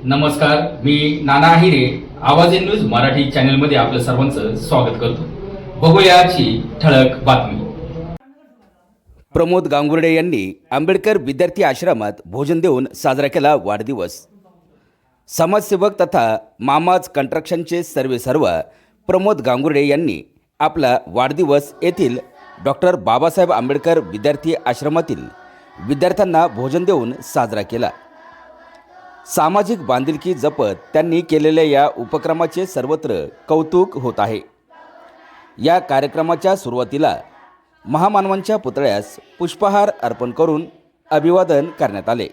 नमस्कार, मी नाना आहिरे. आवाज in news Marathi चॅनलमध्ये आपलं सर्वांचं स्वागत करतो. बघूया आजची ठळक बातमी. प्रमोद गांगुर्डे यांनी आंबेडकर विद्यार्थी आश्रमात भोजन देऊन साजरा केला वाढदिवस. समाजसेवक तथा मामाज कंस्ट्रक्शनचे सर्व प्रमोद गांगुर्डे यांनी आपला वाढदिवस येथील डॉक्टर बाबासाहेब आंबेडकर विद्यार्थी आश्रमातील विद्यार्थ्यांना भोजन देऊन साजरा केला. सामाजिक बांधिलकी जपत त्यांनी केलेल्या या उपक्रमाचे सर्वत्र कौतुक होत आहे. या कार्यक्रमाच्या सुरुवातीला महामानवांच्या पुतळ्यास पुष्पहार अर्पण करून अभिवादन करण्यात आले.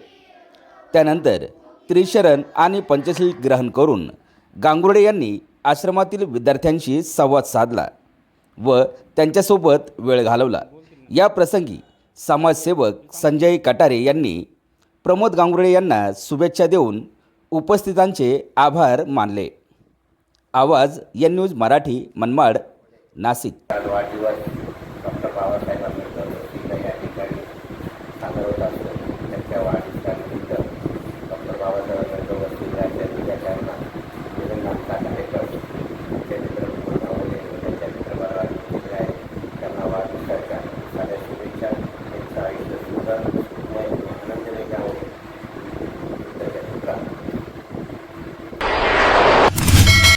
त्यानंतर त्रिशरण आणि पंचशील ग्रहण करून गांगुर्डे यांनी आश्रमातील विद्यार्थ्यांशी संवाद साधला व त्यांच्यासोबत वेळ घालवला. या प्रसंगी समाजसेवक संजय कटारे यांनी प्रमोद गांगुर्डे यांना शुभेच्छा देऊन उपस्थितांचे आभार मानले. आवाज एन न्यूज मराठी, मनमाड, नाशिक. वाढदिवस